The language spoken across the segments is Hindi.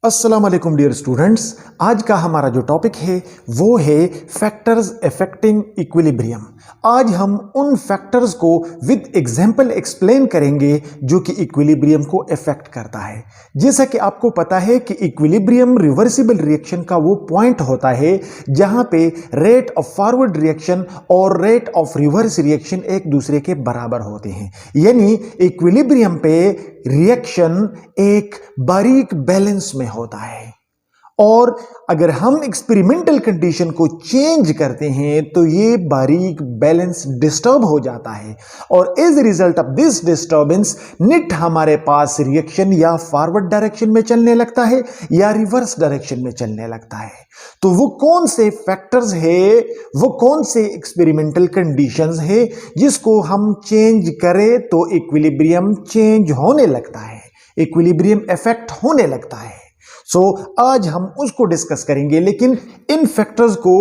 अस्सलाम वालेकुम डियर स्टूडेंट्स। आज का हमारा जो टॉपिक है वो है फैक्टर्स अफेक्टिंग इक्विलिब्रियम। आज हम उन फैक्टर्स को विद एग्जांपल एक्सप्लेन करेंगे जो कि इक्विलिब्रियम को अफेक्ट करता है। जैसा कि आपको पता है कि इक्विलिब्रियम रिवर्सिबल रिएक्शन का वो पॉइंट होता है जहां पे रेट ऑफ फॉरवर्ड रिएक्शन और रेट ऑफ रिवर्स रिएक्शन एक दूसरे के बराबर होते हैं। यानी इक्विलिब्रियम पे रिएक्शन एक बारीक बैलेंस में होता है और अगर हम एक्सपेरिमेंटल कंडीशन को चेंज करते हैं तो ये बारीक बैलेंस डिस्टर्ब हो जाता है और as a result of this disturbance निट हमारे पास रिएक्शन या फॉरवर्ड डायरेक्शन में चलने लगता है या रिवर्स डायरेक्शन में चलने लगता है। तो वो कौन से फैक्टर्स है, वो कौन से एक्सपेरिमेंटल कंडीशंस है जिसको हम चेंज करें तो इक्विलिब्रियम चेंज होने लगता है, इक्विलिब्रियम इफेक्ट होने लगता है। आज हम उसको डिस्कस करेंगे, लेकिन इन फैक्टर्स को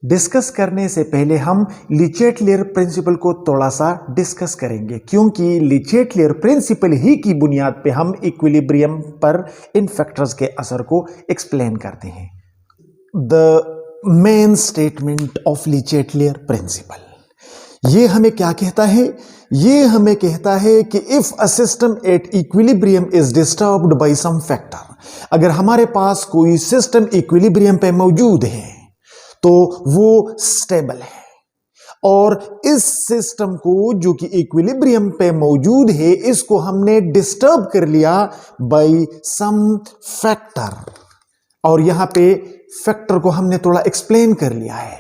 डिस्कस करने से पहले हम ली चार्टेलियर प्रिंसिपल को थोड़ा सा डिस्कस करेंगे, क्योंकि ली चार्टेलियर प्रिंसिपल ही की बुनियाद पे हम इक्विलिब्रियम पर इन फैक्टर्स के असर को एक्सप्लेन करते हैं। The main statement of Le Chatelier principle ये हमें क्या कहता है? ये हमें कहता है कि if a system at equilibrium is disturbed by some factor, अगर हमारे पास कोई सिस्टम इक्विलिब्रियम पे मौजूद है तो वो स्टेबल है, और इस सिस्टम को जो कि इक्विलिब्रियम पे मौजूद है इसको हमने डिस्टर्ब कर लिया बाय सम फैक्टर, और यहां पे फैक्टर को हमने थोड़ा एक्सप्लेन कर लिया है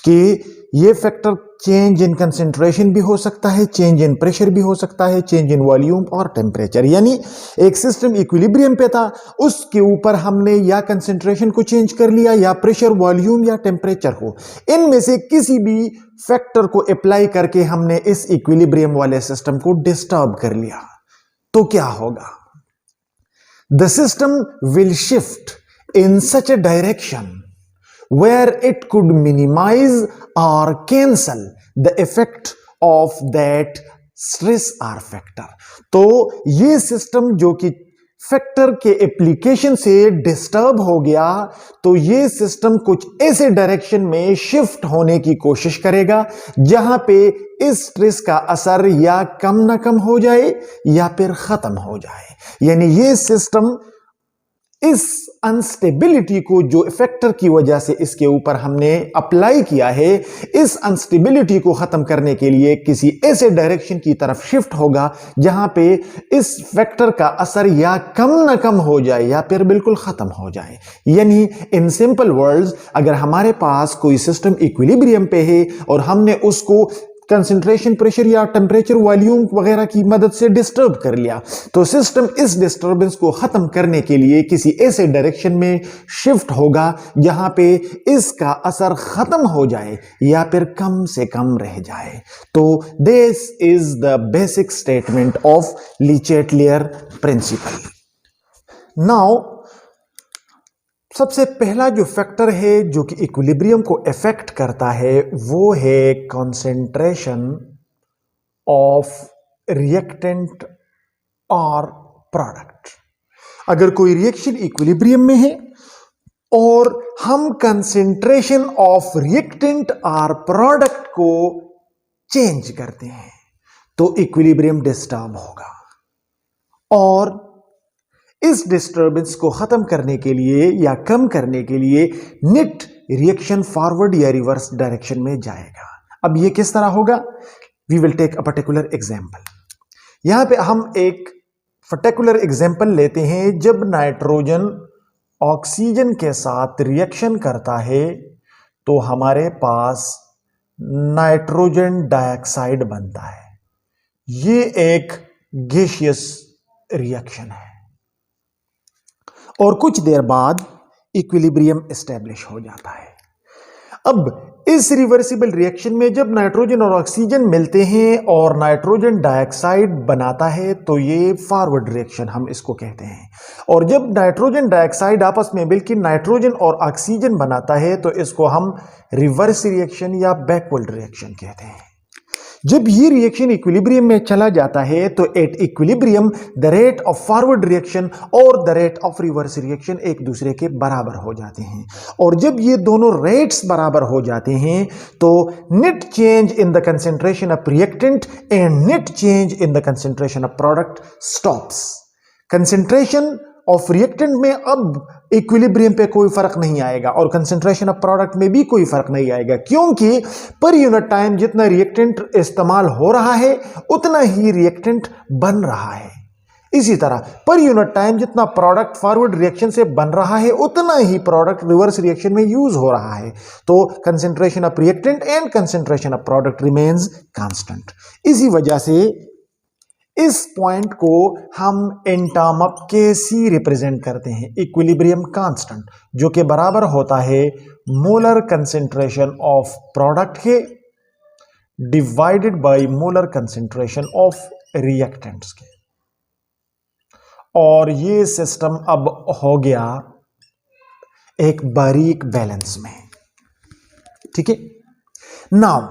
कि ये फैक्टर चेंज इन कंसेंट्रेशन भी हो सकता है, चेंज इन प्रेशर भी हो सकता है, चेंज इन वॉल्यूम और टेम्परेचर। यानी एक सिस्टम इक्विलिब्रियम पे था, उसके ऊपर हमने या कंसेंट्रेशन को चेंज कर लिया या प्रेशर, वॉल्यूम या टेम्परेचर को, इनमें से किसी भी फैक्टर को अप्लाई करके हमने इस इक्विलिब्रियम वाले सिस्टम को डिस्टर्ब कर लिया, तो क्या होगा? The system will shift in such a direction where it could minimize or cancel the effect of that stress or factor। तो ये सिस्टम जो कि फैक्टर के एप्लीकेशन से डिस्टर्ब हो गया, तो ये सिस्टम कुछ ऐसे डायरेक्शन में शिफ्ट होने की कोशिश करेगा जहां पे इस स्ट्रेस का असर या कम ना कम हो जाए या फिर खत्म हो जाए। यानी ये सिस्टम इस अनस्टेबिलिटी को जो फैक्टर की वजह से इसके ऊपर हमने अप्लाई किया है, इस अनस्टेबिलिटी को खत्म करने के लिए किसी ऐसे डायरेक्शन की तरफ शिफ्ट होगा जहां पे इस फैक्टर का असर या कम ना कम हो जाए या फिर बिल्कुल खत्म हो जाए। यानी इन सिंपल वर्ड्स, अगर हमारे पास कोई सिस्टम इक्विलिब्रियम पे है और हमने उसको कंसंट्रेशन, प्रेशर या टेम्परेचर, वॉल्यूम वगैरह की मदद से डिस्टर्ब कर लिया, तो सिस्टम इस डिस्टर्बेंस को खत्म करने के लिए किसी ऐसे डायरेक्शन में शिफ्ट होगा जहां पे इसका असर खत्म हो जाए या फिर कम से कम रह जाए। तो this is the basic statement of Le Chatelier principle. Now सबसे पहला जो फैक्टर है जो कि इक्विलिब्रियम को अफेक्ट करता है वो है कंसंट्रेशन ऑफ रिएक्टेंट और प्रोडक्ट। अगर कोई रिएक्शन इक्विलिब्रियम में है और हम कंसंट्रेशन ऑफ रिएक्टेंट और प्रोडक्ट को चेंज करते हैं तो इक्विलिब्रियम डिस्टर्ब होगा, और इस डिस्टर्बेंस को खत्म करने के लिए या कम करने के लिए नेट रिएक्शन फॉरवर्ड या रिवर्स डायरेक्शन में जाएगा। अब ये किस तरह होगा? We will take a particular example. यहां पे हम एक पर्टिकुलर एग्जांपल लेते हैं। जब नाइट्रोजन ऑक्सीजन के साथ रिएक्शन करता है तो हमारे पास नाइट्रोजन डाइऑक्साइड बनता है। ये एक गैसियस रिएक्शन है और कुछ देर बाद इक्विलिब्रियम एस्टेब्लिश हो जाता है। अब इस रिवर्सिबल रिएक्शन में जब नाइट्रोजन और ऑक्सीजन मिलते हैं और नाइट्रोजन डाइऑक्साइड बनाता है तो ये फॉरवर्ड रिएक्शन हम इसको कहते हैं, और जब नाइट्रोजन डाइऑक्साइड आपस में मिलकर नाइट्रोजन और ऑक्सीजन बनाता है तो इसको हम रिवर्स रिएक्शन या बैकवर्ड रिएक्शन कहते हैं। जब ये रिएक्शन इक्विलिब्रियम में चला जाता है तो at equilibrium the rate of forward reaction और the rate of reverse reaction एक दूसरे के बराबर हो जाते हैं। और जब ये दोनों रेट्स बराबर हो जाते हैं तो net change in the concentration of reactant and net change in the concentration of product stops. Concentration of reactant में अब इक्विलिब्रियम पे कोई फर्क नहीं आएगा और कंसेंट्रेशन ऑफ प्रोडक्ट में भी कोई फर्क नहीं आएगा, क्योंकि पर यूनिट टाइम जितना रिएक्टेंट इस्तेमाल हो रहा है उतना ही रिएक्टेंट बन रहा है। इसी तरह पर यूनिट टाइम जितना प्रोडक्ट फॉरवर्ड रिएक्शन से बन रहा है उतना ही प्रोडक्ट रिवर्स रिएक्शन में यूज हो रहा है। तो concentration of reactant and concentration of product remains constant. इसी वजह से इस पॉइंट को हम in term of Kc represent करते हैं, इक्विलिब्रियम कांस्टेंट, जो कि बराबर होता है मोलर कंसेंट्रेशन ऑफ प्रोडक्ट के divided by molar concentration of reactants के। और ये सिस्टम अब हो गया एक बारीक बैलेंस में। ठीक है, now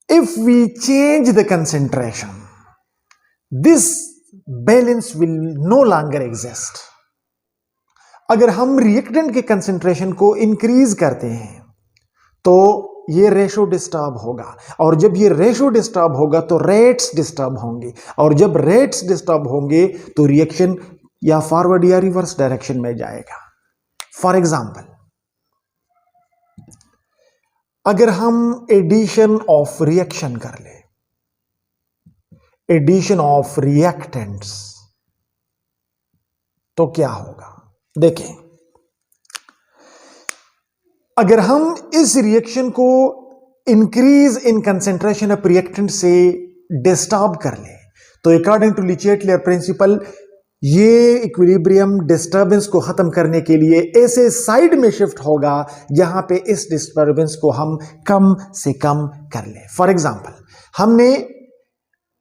if we change the concentration this balance will no longer exist. अगर हम रिएक्टेंट के कंसेंट्रेशन को इंक्रीज करते हैं तो ये रेशो डिस्टर्ब होगा, और जब ये रेशो डिस्टर्ब होगा तो रेट्स डिस्टर्ब होंगे, और जब रेट्स डिस्टर्ब होंगे तो रिएक्शन या फॉरवर्ड या रिवर्स डायरेक्शन में जाएगा। फॉर एग्जाम्पल, अगर हम एडिशन ऑफ रिएक्शन कर ले, एडिशन ऑफ रिएक्टेंट्स, तो क्या होगा? देखें, अगर हम इस रिएक्शन को increase in concentration of reactant से डिस्टर्ब कर ले तो अकॉर्डिंग टू ली प्रिंसिपल ये इक्विलिब्रियम डिस्टर्बेंस को खत्म करने के लिए ऐसे साइड में शिफ्ट होगा जहां पे इस डिस्टर्बेंस को हम कम से कम कर ले। फॉर एग्जांपल, हमने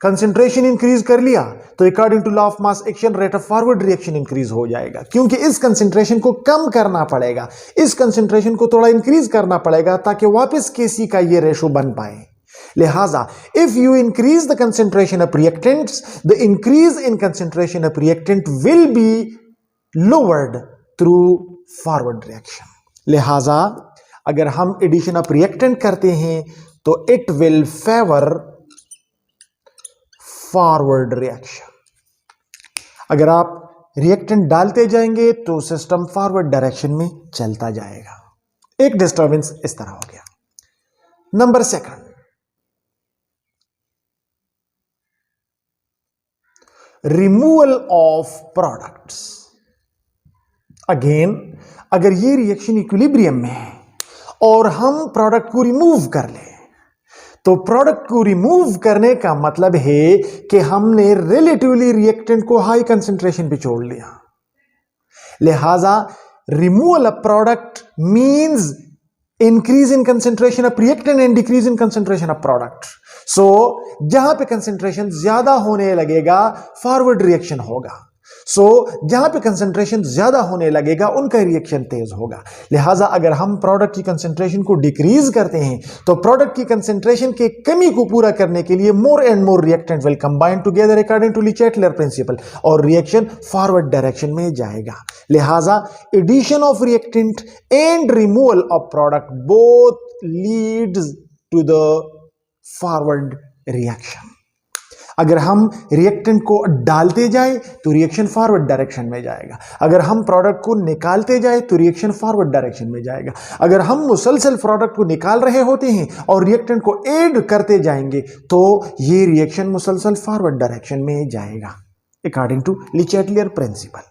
कंसेंट्रेशन इंक्रीज कर लिया तो according to law of mass action rate of forward reaction increase हो जाएगा, क्योंकि इस कंसेंट्रेशन को कम करना पड़ेगा, इस कंसेंट्रेशन को थोड़ा इंक्रीज करना पड़ेगा ताकि वापस Kc का ये रेशो बन पाए। लिहाजा if you increase the concentration of reactants, the increase in concentration of reactant will be lowered through forward reaction. लिहाजा अगर हम एडिशन ऑफ रिएक्टेंट करते हैं तो it will favour forward reaction. अगर आप रिएक्टेंट डालते जाएंगे तो सिस्टम फॉरवर्ड डायरेक्शन में चलता जाएगा। एक डिस्टर्बेंस इस तरह हो गया। Number second, removal of products. Again, अगर ये रिएक्शन इक्विलिब्रियम में है और हम प्रोडक्ट को रिमूव कर ले तो प्रोडक्ट को रिमूव करने का मतलब है कि हमने रिलेटिवली रिएक्टेंट को हाई कंसेंट्रेशन पे छोड़ लिया। लिहाजा removal of product means increase in concentration of reactant and decrease in concentration of product. So जहां पे कंसेंट्रेशन ज्यादा होने लगेगा फॉरवर्ड रिएक्शन होगा, सो जहां पे कंसेंट्रेशन ज्यादा होने लगेगा उनका रिएक्शन तेज होगा। लिहाजा अगर हम प्रोडक्ट की कंसेंट्रेशन को डिक्रीज करते हैं तो प्रोडक्ट की कंसेंट्रेशन के कमी को पूरा करने के लिए more and more reactant will combine together according to Le principle और रिएक्शन फॉरवर्ड डायरेक्शन में जाएगा। लिहाजा addition of reactant and removal of product both leads to the forward reaction. अगर हम रिएक्टेंट को डालते जाए तो रिएक्शन फॉरवर्ड डायरेक्शन में जाएगा, अगर हम प्रोडक्ट को निकालते जाए तो रिएक्शन फॉरवर्ड डायरेक्शन में जाएगा। अगर हम मुसलसल प्रोडक्ट को निकाल रहे होते हैं और रिएक्टेंट को ऐड करते जाएंगे तो ये रिएक्शन मुसलसल फॉरवर्ड डायरेक्शन में जाएगा according to Le principle.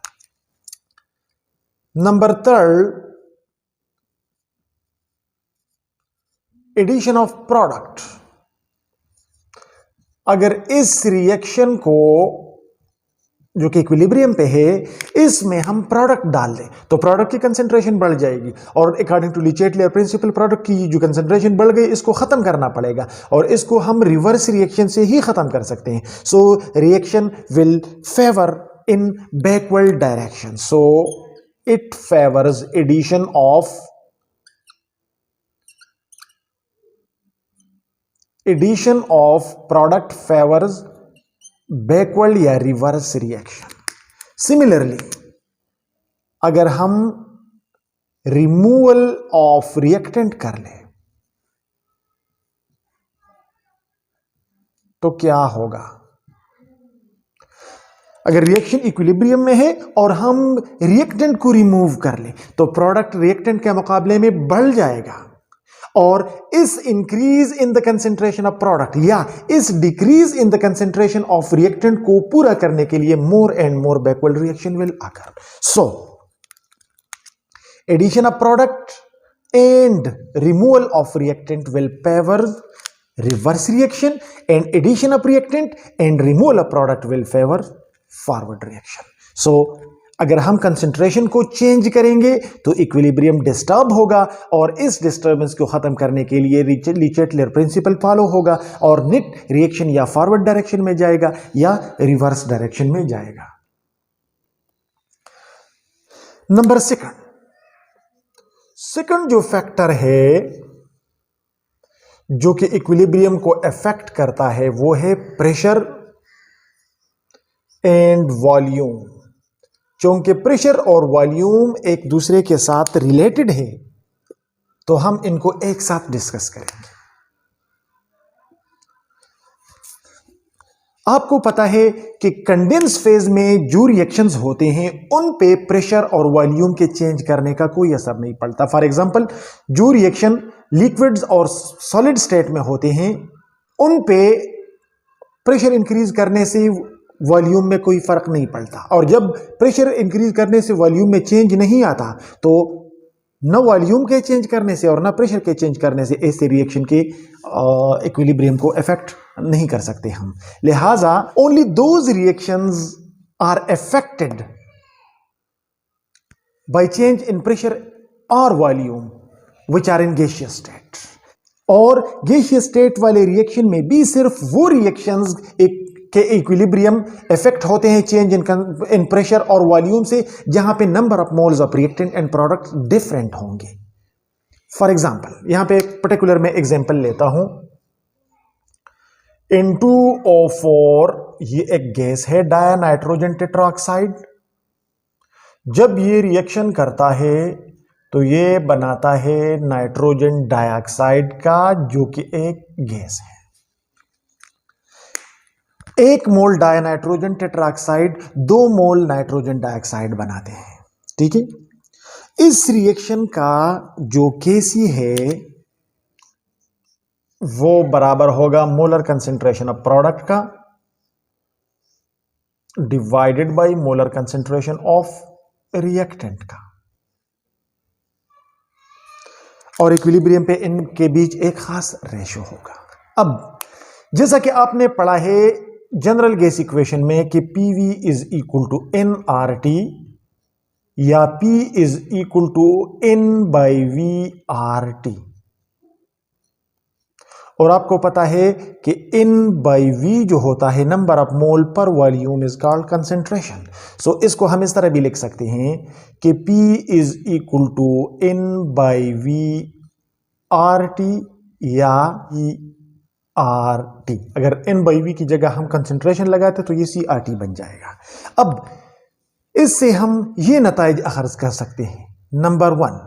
Number third, addition of product. अगर इस रिएक्शन को जो कि इक्विलिब्रियम पे है इसमें हम प्रोडक्ट डाल दें तो प्रोडक्ट की कंसेंट्रेशन बढ़ जाएगी और according to Le principle product की जो कंसेंट्रेशन बढ़ गई इसको खत्म करना पड़ेगा और इसको हम रिवर्स रिएक्शन से ही खत्म कर सकते हैं। So reaction will favour in backward direction, so it favours addition of addition of product favours backward या रिवर्स रिएक्शन। सिमिलरली अगर हम रिमूवल ऑफ रिएक्टेंट कर ले तो क्या होगा? अगर रिएक्शन इक्विलिब्रियम में है और हम रिएक्टेंट को रिमूव कर ले तो प्रोडक्ट रिएक्टेंट के मुकाबले में बढ़ जाएगा, और इस increase in the concentration of product या इस decrease in the concentration of reactant को पूरा करने के लिए more and more backward reaction will occur. So addition of product and removal of reactant will favour reverse reaction, and addition of reactant and removal of product will favor forward reaction. So अगर हम कंसंट्रेशन को चेंज करेंगे तो इक्विलिब्रियम डिस्टर्ब होगा, और इस डिस्टर्बेंस को खत्म करने के लिए ली-चार्टेलियर प्रिंसिपल फॉलो होगा और नेट रिएक्शन या फॉरवर्ड डायरेक्शन में जाएगा या रिवर्स डायरेक्शन में जाएगा। नंबर सेकंड जो फैक्टर है जो कि इक्विलिब्रियम को अफेक्ट करता है वो है प्रेशर एंड वॉल्यूम। चूंकि प्रेशर और वॉल्यूम एक दूसरे के साथ रिलेटेड है तो हम इनको एक साथ डिस्कस करेंगे। आपको पता है कि कंडेंस फेज में जो रिएक्शंस होते हैं उन पे प्रेशर और वॉल्यूम के चेंज करने का कोई असर नहीं पड़ता। फॉर एग्जांपल जो रिएक्शन लिक्विड्स और सॉलिड स्टेट में होते हैं उन पे प्रेशर इंक्रीज करने से वॉल्यूम में कोई फर्क नहीं पड़ता, और जब प्रेशर इंक्रीज करने से वॉल्यूम में चेंज नहीं आता तो न वॉल्यूम के चेंज करने से और न प्रेशर के चेंज करने से ऐसे रिएक्शन के इक्विलिब्रियम को अफेक्ट नहीं कर सकते हम। लिहाजा only those reactions are affected by change in pressure और volume which are in gaseous state, और gaseous state वाले रिएक्शन में भी सिर्फ वो रिएक्शंस के इक्विलिब्रियम इफेक्ट होते हैं चेंज इन प्रेशर और वॉल्यूम से जहां पे number of moles of reactant and product different होंगे। फॉर एग्जांपल यहां पे एक पर्टिकुलर मैं एग्जांपल लेता हूं। N2O4 ये एक गैस है, डायनाइट्रोजन टेट्राऑक्साइड। जब ये रिएक्शन करता है तो ये बनाता है नाइट्रोजन डाइऑक्साइड का, जो कि एक गैस है। 1 मोल dinitrogen tetroxide 2 mole nitrogen dioxide बनाते हैं। ठीक है, इस रिएक्शन का जो केसी है वो बराबर होगा मोलर कंसेंट्रेशन ऑफ प्रोडक्ट का divided by molar concentration of reactant का, और इक्विलिब्रियम पे इनके बीच एक खास रेशो होगा। अब जैसा कि आपने पढ़ा है जनरल गैस इक्वेशन में कि PV is equal to nRT या P is equal to N/V/RT, और आपको पता है कि N/V जो होता है नंबर ऑफ मोल पर वॉल्यूम इज कॉल्ड कंसेंट्रेशन। सो इसको हम इस तरह भी लिख सकते हैं कि P is equal to N/V/RT या ERT। अगर N/V की जगह हम कंसेंट्रेशन लगाते तो ये CRT बन जाएगा। अब इससे हम ये नताइज अखज़ कर सकते हैं। नंबर 1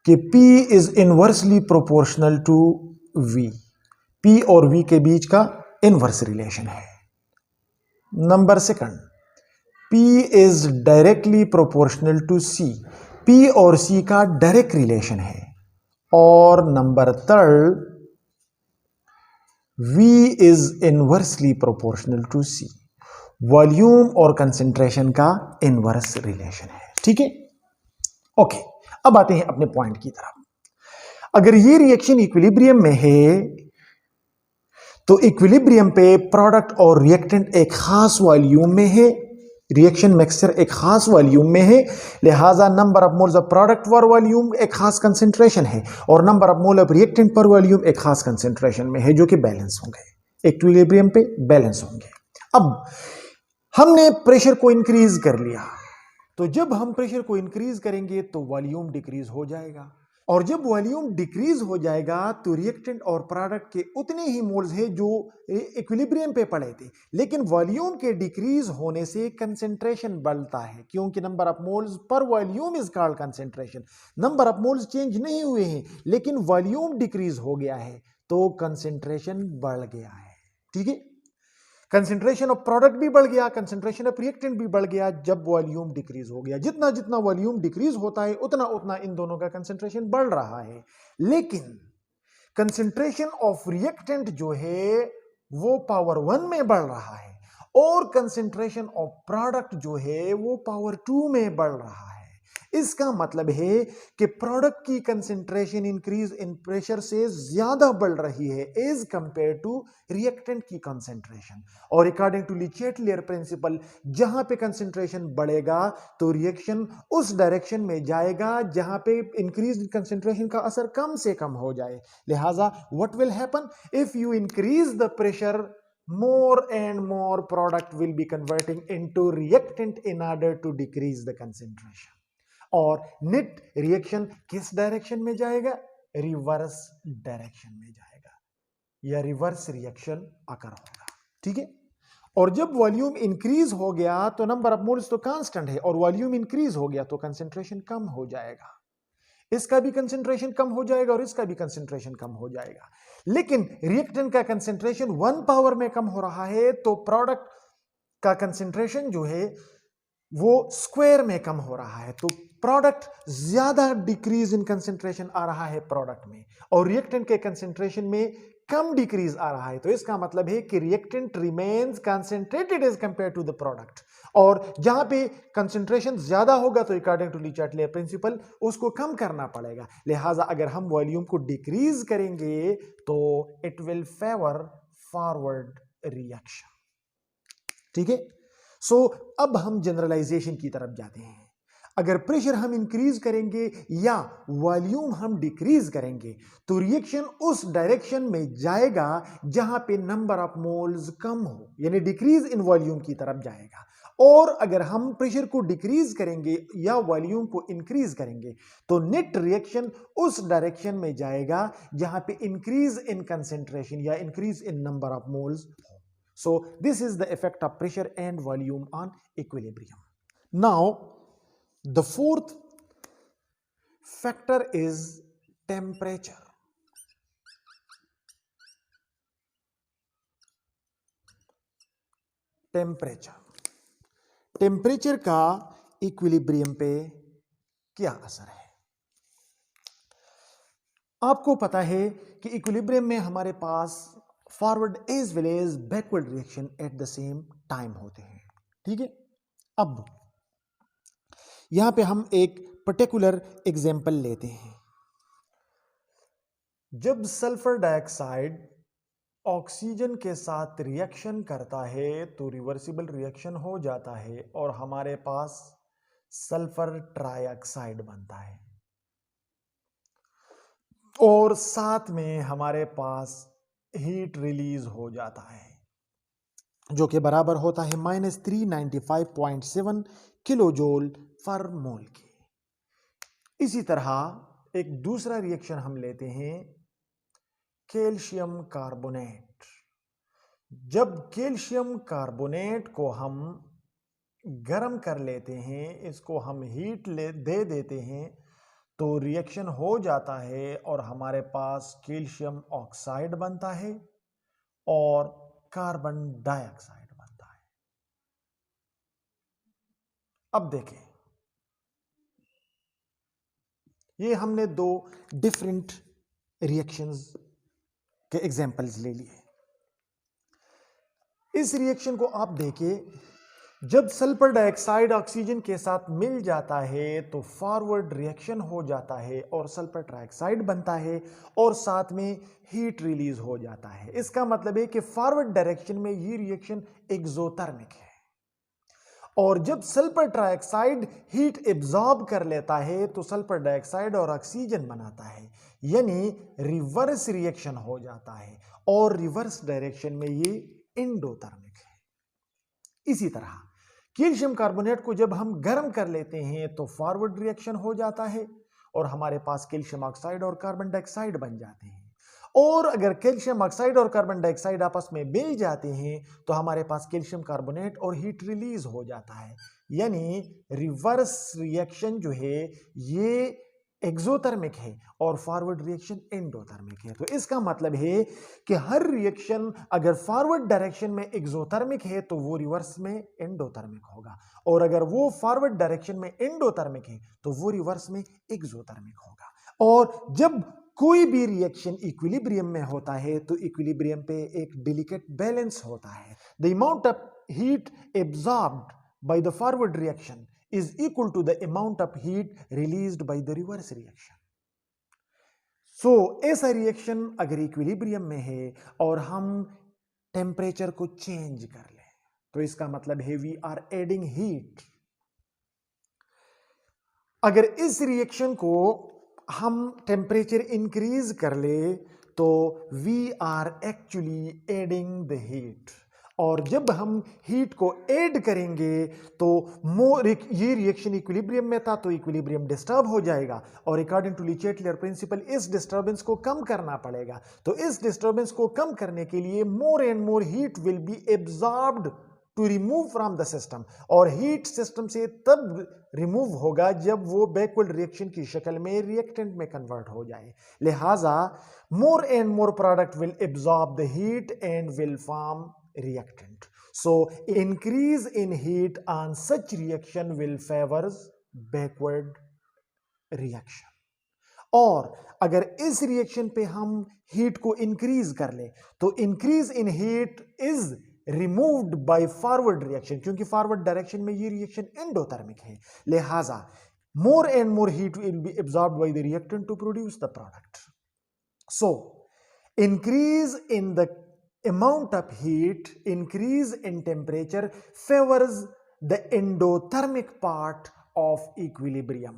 कि P is inversely proportional to V, P और V के बीच का इनवर्स रिलेशन है। Number 2 P is directly proportional to C, P और C का डायरेक्ट रिलेशन है। और number 3 V is inversely proportional to C, volume और कंसेंट्रेशन का इनवर्स रिलेशन है। ठीक है, ओके, अब आते हैं अपने पॉइंट की तरफ। अगर ये रिएक्शन इक्विलिब्रियम में है तो इक्विलिब्रियम पे प्रोडक्ट और रिएक्टेंट एक खास वॉल्यूम में है, रिएक्शन मिक्सचर एक खास वॉल्यूम में है, लिहाजा number of moles of product पर वॉल्यूम एक खास कंसेंट्रेशन है और number of mole of reactant पर वॉल्यूम एक खास कंसेंट्रेशन में है, जो कि बैलेंस होंगे, इक्विलिब्रियम पे बैलेंस होंगे। अब हमने प्रेशर को इंक्रीज कर लिया, तो जब हम प्रेशर को इंक्रीज करेंगे तो वॉल्यूम डिक्रीज हो जाएगा। और जब वॉल्यूम डिक्रीज हो जाएगा तो रिएक्टेंट और प्रोडक्ट के उतने ही मोल्स हैं जो इक्विलिब्रियम पे पड़े थे, लेकिन वॉल्यूम के डिक्रीज होने से कंसेंट्रेशन बढ़ता है, क्योंकि number of moles per volume is called concentration. Number of moles change नहीं हुए हैं लेकिन वॉल्यूम डिक्रीज हो गया है तो कंसेंट्रेशन बढ़ गया है। ठीक है, कंसेंट्रेशन ऑफ प्रोडक्ट भी बढ़ गया, कंसेंट्रेशन ऑफ रिएक्टेंट भी बढ़ गया जब वॉल्यूम डिक्रीज हो गया। जितना जितना वॉल्यूम डिक्रीज होता है उतना उतना इन दोनों का कंसेंट्रेशन बढ़ रहा है, लेकिन कंसेंट्रेशन ऑफ रिएक्टेंट जो है वो पावर 1 में बढ़ रहा है और कंसेंट्रेशन ऑफ प्रोडक्ट जो है वो पावर 2 में बढ़ रहा है। इसका मतलब है कि प्रोडक्ट की कंसेंट्रेशन इंक्रीज इन प्रेशर से ज्यादा बढ़ रही है एज कंपेयर टू रिएक्टेंट की कंसेंट्रेशन। और अकॉर्डिंग टू चार्टेलियर प्रिंसिपल, जहां पे कंसेंट्रेशन बढ़ेगा तो रिएक्शन उस डायरेक्शन में जाएगा जहां पे इंक्रीज कंसेंट्रेशन का असर कम से कम हो जाए। लिहाजा what will happen if you increase the pressure, more and more product will be converting into reactant in order to decrease the concentration। और नेट रिएक्शन किस डायरेक्शन में जाएगा? रिवर्स डायरेक्शन में जाएगा या रिवर्स रिएक्शन अकर होगा। ठीक है, और जब वॉल्यूम इंक्रीज हो गया तो नंबर ऑफ मोल्स तो कांस्टेंट है और वॉल्यूम इंक्रीज हो गया तो कंसेंट्रेशन कम हो जाएगा। इसका भी कंसेंट्रेशन कम हो जाएगा और इसका भी कंसेंट्रेशन कम हो जाएगा, लेकिन रिएक्टेंट का कंसेंट्रेशन 1 पावर में कम हो रहा है तो प्रोडक्ट का कंसेंट्रेशन जो है वो स्क्वायर में कम हो रहा है। तो प्रोडक्ट ज्यादा डिक्रीज इन कंसेंट्रेशन आ रहा है प्रोडक्ट में और रिएक्टेंट के कंसेंट्रेशन में कम डिक्रीज आ रहा है। तो इसका मतलब है कि reactant remains concentrated as compare to the product, और जहां पे कंसेंट्रेशन ज्यादा होगा तो अकॉर्डिंग टू चार्टेलियर प्रिंसिपल उसको कम करना पड़ेगा। लिहाजा अगर हम वॉल्यूम को डिक्रीज करेंगे तो it will favour forward reaction. ठीक है, सो अब हम जनरलाइजेशन की तरफ जाते हैं। अगर प्रेशर हम इंक्रीज करेंगे या वॉल्यूम हम डिक्रीज करेंगे तो रिएक्शन उस डायरेक्शन में जाएगा जहां पे नंबर ऑफ मोल्स कम हो, यानी डिक्रीज इन वॉल्यूम की तरफ जाएगा। और अगर हम प्रेशर को डिक्रीज करेंगे या वॉल्यूम को इंक्रीज करेंगे तो नेट रिएक्शन उस डायरेक्शन में जाएगा जहां पे इंक्रीज इन कंसेंट्रेशन या increase in number of moles हो। So this is the effect of pressure and volume on equilibrium. Now the fourth factor is temperature. Temperature का इक्विलिब्रियम पे क्या असर है? आपको पता है कि इक्विलिब्रियम में हमारे पास forward as well as backward reaction at the same time होते हैं। ठीक है, अब यहां पे हम एक पर्टिकुलर एग्जांपल लेते हैं। जब सल्फर डाइऑक्साइड ऑक्सीजन के साथ रिएक्शन करता है तो रिवर्सिबल रिएक्शन हो जाता है और हमारे पास सल्फर ट्राइऑक्साइड बनता है और साथ में हमारे पास हीट रिलीज हो जाता है जो कि बराबर होता है -395.7 किलोजूल पर मोल की। इसी तरह एक दूसरा रिएक्शन हम लेते हैं, कैल्शियम कार्बोनेट। जब कैल्शियम कार्बोनेट को हम गर्म कर लेते हैं, इसको हम हीट दे देते हैं तो रिएक्शन हो जाता है और हमारे पास कैल्शियम ऑक्साइड बनता है और कार्बन डाइऑक्साइड बनता है। अब देखें, ये हमने दो डिफरेंट रिएक्शंस के एग्जांपल्स ले लिए। इस रिएक्शन को आप देखिए, जब सल्फर डाइऑक्साइड ऑक्सीजन के साथ मिल जाता है तो फॉरवर्ड रिएक्शन हो जाता है और सल्फर ट्राइऑक्साइड बनता है और साथ में हीट रिलीज हो जाता है। इसका मतलब है कि फॉरवर्ड डायरेक्शन में ये रिएक्शन एक्सोथर्मिक है और जब सल्फर ट्राइऑक्साइड हीट एब्जॉर्ब कर लेता है तो सल्फर डाइऑक्साइड और ऑक्सीजन बनाता है, यानी रिवर्स रिएक्शन हो जाता है और रिवर्स डायरेक्शन में ये एंडोथर्मिक है। इसी तरह कैल्शियम कार्बोनेट को जब हम गर्म कर लेते हैं तो फॉरवर्ड रिएक्शन हो जाता है और हमारे पास कैल्शियम ऑक्साइड और कार्बन डाइऑक्साइड बन जाते हैं। और अगर कैल्शियम ऑक्साइड और कार्बन डाइऑक्साइड आपस में मिल जाते हैं तो हमारे पास कैल्शियम कार्बोनेट और हीट रिलीज हो जाता है। यानी रिवर्स रिएक्शन जो है ये एक्सोथर्मिक है और फॉरवर्ड रिएक्शन एंडोथर्मिक है। तो इसका मतलब है कि हर रिएक्शन अगर फॉरवर्ड डायरेक्शन में एक्सोथर्मिक है तो वो रिवर्स में एंडोथर्मिक होगा, और अगर वो फॉरवर्ड डायरेक्शन में एंडोथर्मिक है तो वो रिवर्स में एक्सोथर्मिक होगा। और जब कोई भी रिएक्शन इक्विलिब्रियम में होता है तो इक्विलिब्रियम पे एक डेलिकेट बैलेंस होता है। The amount of heat absorbed by the forward reaction is equal to the amount of heat released by the reverse reaction. So ऐसा रिएक्शन अगर इक्विलिब्रियम में है और हम टेम्परेचर को चेंज कर लें तो इसका मतलब है वी आर एडिंग हीट। अगर इस रिएक्शन को हम टेम्परेचर इंक्रीज कर ले तो we are actually adding the heat, और जब हम हीट को ऐड करेंगे तो मोर ये रिएक्शन इक्विलिब्रियम में था तो इक्विलिब्रियम डिस्टर्ब हो जाएगा, और अकॉर्डिंग टू चार्टेलियर प्रिंसिपल इस डिस्टर्बेंस को कम करना पड़ेगा। तो इस डिस्टर्बेंस को कम करने के लिए more and more heat will be absorbed to remove from the system, और हीट सिस्टम से तब रिमूव होगा जब वो बैकवर्ड रिएक्शन की शक्ल में रिएक्टेंट में कन्वर्ट हो जाए। लिहाजा more and more product will absorb the heat and will form reactant. So increase in heat on such reaction will favors backward reaction. और अगर इस रिएक्शन पे हम हीट को इंक्रीज कर ले तो increase in heat is removed by forward reaction, क्योंकि फॉरवर्ड डायरेक्शन में ये रिएक्शन एंडोथर्मिक है। लिहाजा more and more heat will be absorbed by the reactant to produce the product. So increase in the amount of heat, increase in temperature favors the endothermic part of equilibrium.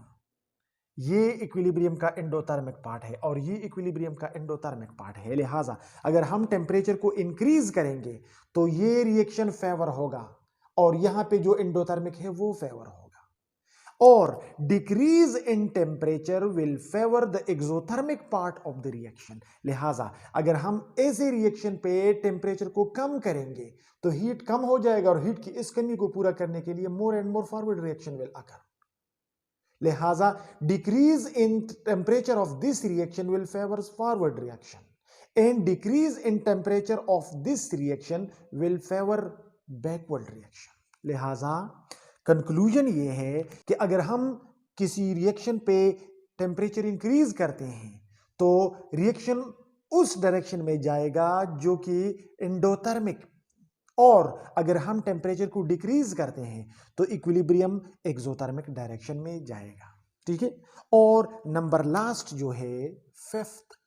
ये इक्विलिब्रियम का एंडोथर्मिक पार्ट है और ये इक्विलिब्रियम का एंडोथर्मिक पार्ट है। लिहाजा अगर हम टेम्परेचर को इंक्रीज करेंगे तो ये रिएक्शन फेवर होगा और यहां पे जो एंडोथर्मिक है वो फेवर होगा, और decrease in temperature will favour the exothermic part of the reaction. लिहाजा अगर हम ऐसे रिएक्शन पे टेम्परेचर को कम करेंगे तो हीट कम हो जाएगा, और हीट की इस कमी को पूरा करने के लिए more and more forward reaction will occur. लिहाजा decrease in temperature of this reaction will favours forward reaction and decrease in temperature of this reaction will favour backward reaction. लिहाजा कंक्लूजन ये है कि अगर हम किसी रिएक्शन पे टेम्परेचर इंक्रीज करते हैं तो रिएक्शन उस डायरेक्शन में जाएगा जो कि एंडोथर्मिक, और अगर हम टेम्परेचर को डिक्रीज करते हैं तो इक्विलिब्रियम एक्सोथर्मिक डायरेक्शन में जाएगा। ठीक है। और नंबर लास्ट जो है फिफ्थ,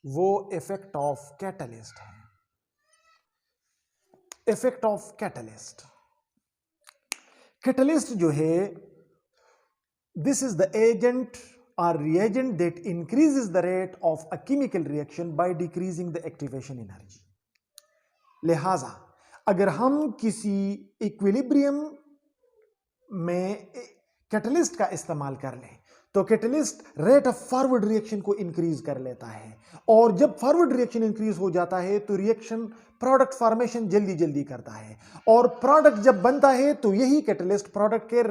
वो इफेक्ट ऑफ कैटलिस्ट है। इफेक्ट ऑफ कैटलिस्ट, कैटलिस्ट जो है दिस इज द एजेंट और reagent that increases the rate of a chemical reaction by decreasing the activation energy. लिहाजा अगर हम किसी इक्विलिब्रियम में कैटलिस्ट का इस्तेमाल कर लें तो catalyst rate of forward reaction को इंक्रीज कर लेता है, और जब फॉरवर्ड रिएक्शन इंक्रीज हो जाता है तो रिएक्शन प्रोडक्ट फॉर्मेशन जल्दी जल्दी करता है, और प्रोडक्ट जब बनता है तो यही कैटलिस्ट प्रोडक्ट के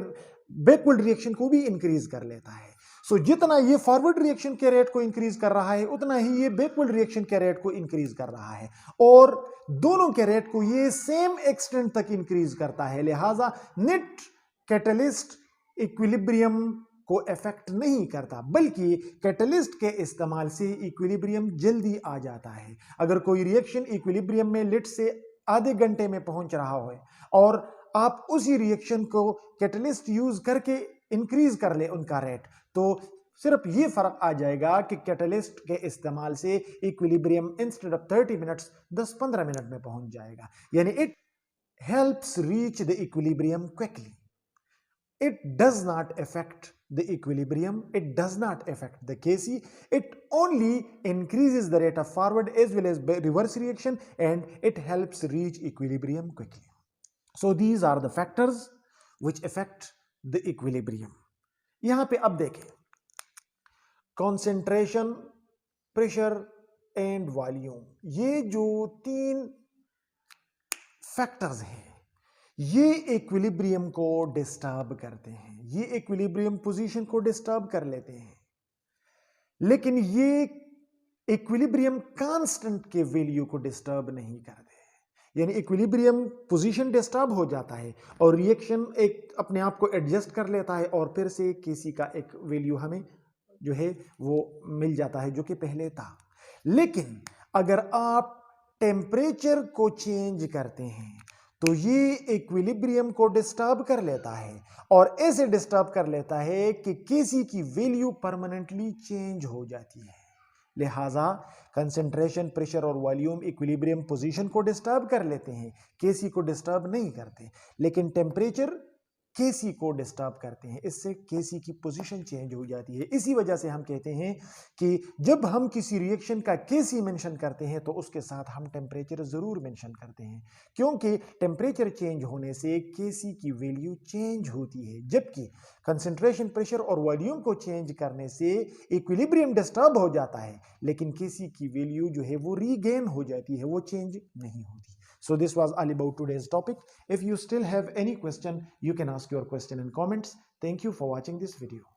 बैकवर्ड रिएक्शन को भी इंक्रीज कर लेता है। सो जितना ये फॉरवर्ड रिएक्शन के रेट को इंक्रीज कर रहा है उतना ही ये बैकवर्ड रिएक्शन के रेट को इंक्रीज कर रहा है, और दोनों के रेट को ये सेम एक्सटेंट तक इंक्रीज करता है। लिहाजा नेट कैटलिस्ट इक्विलिब्रियम को इफेक्ट नहीं करता, बल्कि कैटलिस्ट के इस्तेमाल से इक्विलिब्रियम जल्दी आ जाता है। अगर कोई रिएक्शन इक्विलिब्रियम में लेट से आधे घंटे में पहुंच रहा हो और आप उसी रिएक्शन को कैटलिस्ट यूज करके इंक्रीज कर ले उनका रेट, तो सिर्फ ये फर्क आ जाएगा कि कैटलिस्ट के इस्तेमाल से equilibrium instead of 30 minutes 10-15 minute में पहुंच जाएगा। यानी it helps reach the equilibrium quickly. It does not affect the equilibrium, it does not affect the Kc, it only increases the rate of forward as well as reverse reaction, and it helps reach equilibrium quickly. So these are the factors which affect the equilibrium. यहाँ पे अब देखें कॉन्सेंट्रेशन, प्रेशर एंड वॉल्यूम, ये जो तीन फैक्टर्स हैं ये इक्विलिब्रियम को डिस्टर्ब करते हैं, ये इक्विलिब्रियम पोजीशन को डिस्टर्ब कर लेते हैं। लेकिन ये इक्विलिब्रियम कांस्टेंट के वैल्यू को डिस्टर्ब नहीं करते, यानी इक्विलिब्रियम पोजीशन डिस्टर्ब हो जाता है और रिएक्शन एक अपने आप को एडजस्ट कर लेता है और फिर से किसी का एक वैल्यू हमें जो है वो मिल जाता है जो कि पहले था। लेकिन अगर आप टेम्परेचर को चेंज करते हैं तो ये इक्विलिब्रियम को डिस्टर्ब कर लेता है और ऐसे डिस्टर्ब कर लेता है कि किसी की वैल्यू परमानेंटली चेंज हो जाती है। लिहाजा कंसंट्रेशन, प्रेशर और वॉल्यूम इक्विलिब्रियम पोजीशन को डिस्टर्ब कर लेते हैं, केसी को डिस्टर्ब नहीं करते। लेकिन टेम्परेचर केसी को डिस्टर्ब करते हैं, इससे केसी की पोजीशन चेंज हो जाती है। इसी वजह से हम कहते हैं कि जब हम किसी रिएक्शन का केसी मेंशन करते हैं तो उसके साथ हम टेम्परेचर जरूर मेंशन करते हैं, क्योंकि टेम्परेचर चेंज होने से केसी की वैल्यू चेंज होती है, जबकि कंसंट्रेशन, प्रेशर और वॉल्यूम को चेंज करने से इक्विलिब्रियम डिस्टर्ब हो जाता है, लेकिन केसी की वैल्यू जो है वो रीगेन हो जाती है, वो चेंज नहीं होती। So this was all about today's topic. If you still have any question, you can ask your question in comments. Thank you for watching this video.